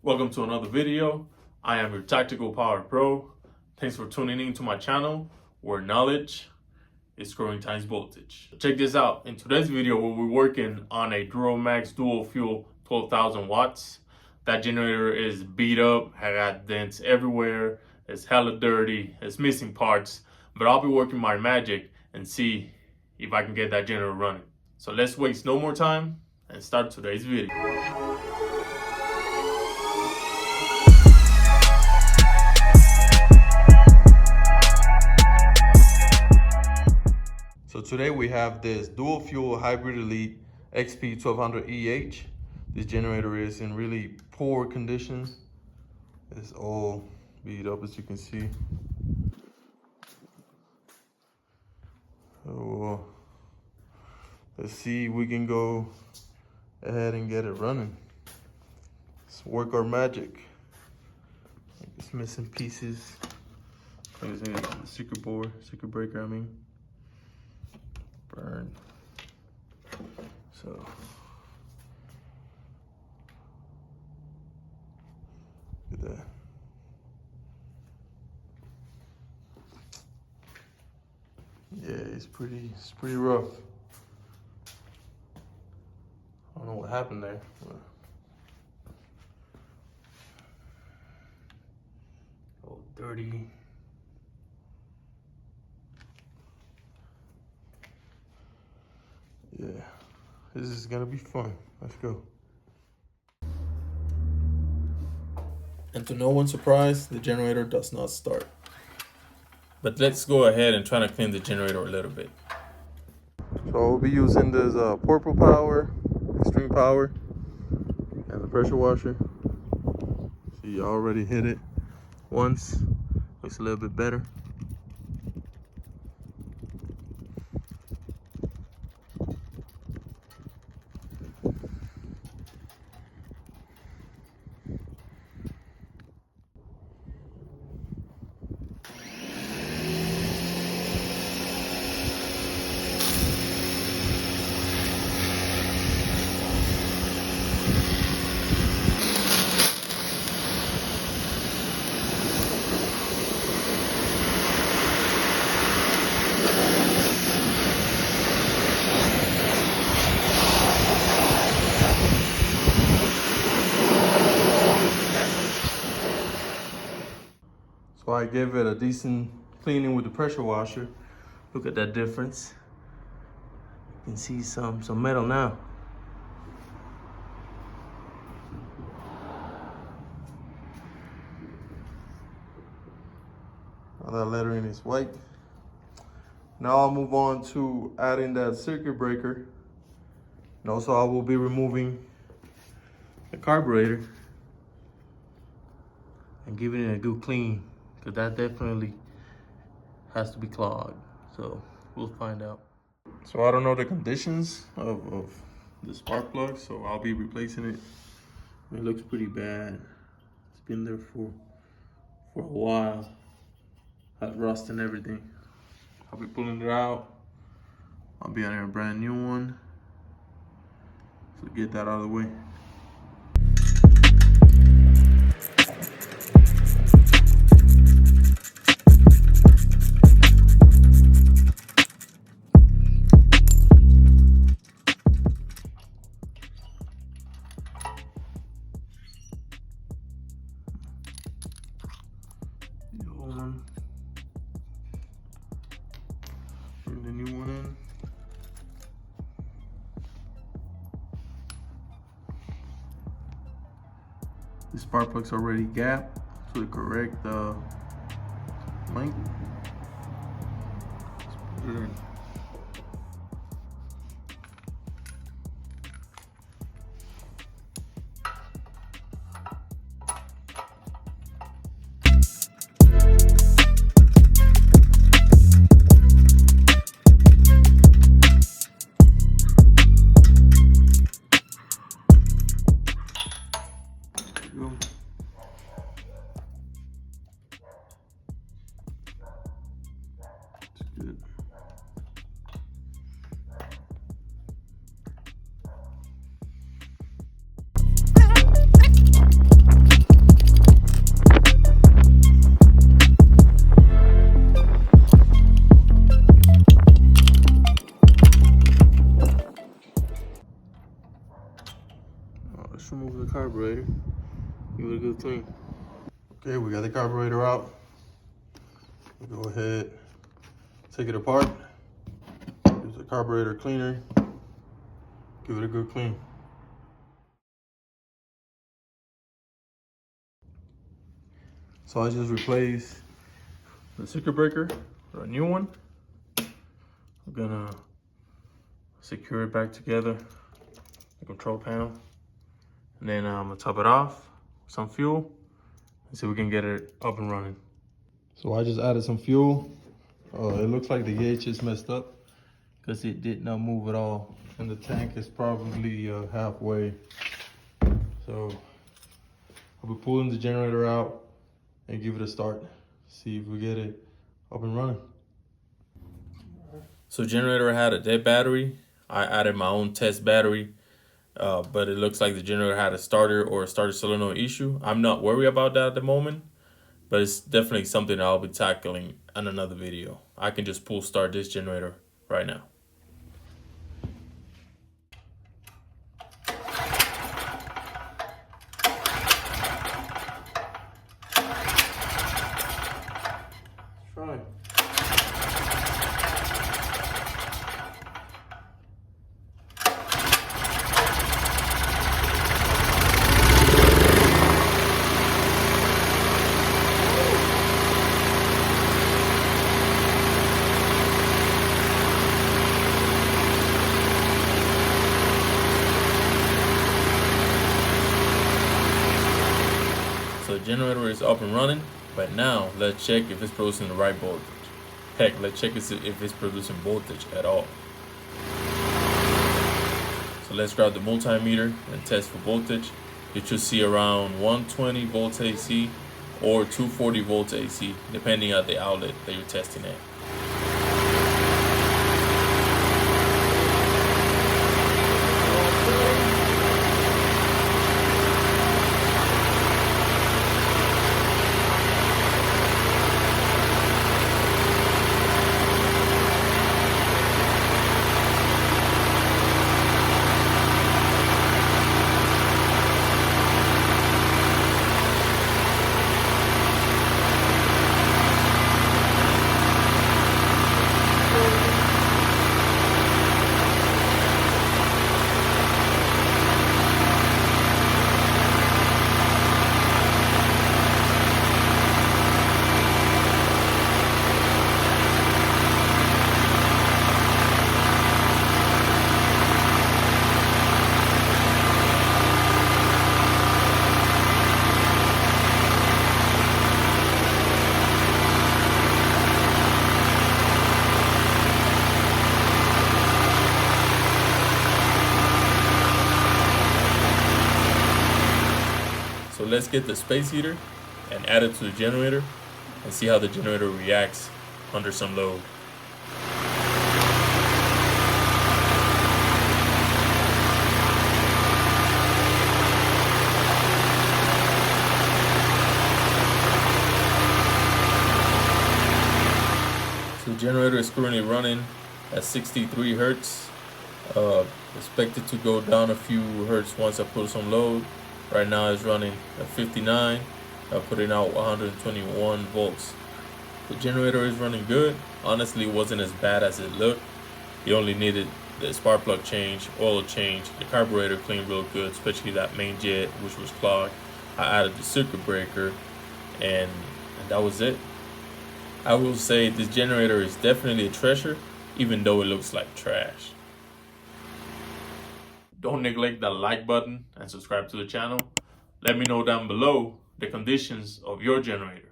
Welcome to another video. I am your Tactical Power Pro. Thanks for tuning in to my channel where knowledge is growing times voltage. Check this out. In today's video, we'll be working on a Duromax dual fuel 12,000 watts. That generator is beat up, I got dents everywhere, it's hella dirty, it's missing parts, but I'll be working my magic and see if I can get that generator running. So let's waste no more time and start today's video. So today we have this dual fuel Hybrid Elite XP12000eh. This generator is in really poor condition. It's all beat up, as you can see. So let's see if we can go ahead and get it running. Let's work our magic. It's missing pieces. There's a circuit board, circuit breaker, I mean. Burn. So look at that. Yeah, it's pretty rough. I don't know what happened there. Oh, dirty. Yeah, this is gonna be fun. Let's go. And to no one's surprise, the generator does not start. But let's go ahead and try to clean the generator a little bit. So we'll be using this Purple Power, Extreme Power, and the pressure washer. See, I already hit it once. Looks a little bit better. So I gave it a decent cleaning with the pressure washer. Look at that difference. You can see some metal now. Now that lettering is white. Now I'll move on to adding that circuit breaker. And also I will be removing the carburetor and giving it a good clean, because that definitely has to be clogged. So we'll find out. So I don't know the conditions of the spark plug, so I'll be replacing it. It looks pretty bad. It's been there for a while. Had rust and everything. I'll be pulling it out. I'll be adding a brand new one. So get that out of the way. Bring the new one in. The spark plug's already gapped to the correct length. Let's put it in. Good. Give it a good clean. Okay, we got the carburetor out. We'll go ahead, take it apart. Use the carburetor cleaner. Give it a good clean. So I just replaced the circuit breaker for a new one. I'm gonna secure it back together, the control panel. And then I'm gonna top it off with some fuel and see if we can get it up and running. So I just added some fuel. It looks like the gauge is messed up because it did not move at all. And the tank is probably halfway. So I'll be pulling the generator out and give it a start. See if we get it up and running. So generator had a dead battery. I added my own test battery, but it looks like the generator had a starter or a starter solenoid issue. I'm not worried about that at the moment, but it's definitely something I'll be tackling in another video. I can just pull start this generator right now. Try. So the generator is up and running, but now let's check if it's producing the right voltage. Heck, let's check if it's producing voltage at all. So let's grab the multimeter and test for voltage. You should see around 120 volts AC or 240 volts AC, depending on the outlet that you're testing at. So let's get the space heater and add it to the generator and see how the generator reacts under some load. So the generator is currently running at 63 hertz. Expected to go down a few hertz once I put some load. Right now it's running at 59, putting out 121 volts. The generator is running good. Honestly, it wasn't as bad as it looked. You only needed the spark plug change, oil change, the carburetor cleaned real good, especially that main jet, which was clogged. I added the circuit breaker, and that was it. I will say this generator is definitely a treasure, even though it looks like trash. Don't neglect that like button and subscribe to the channel. Let me know down below the conditions of your generator.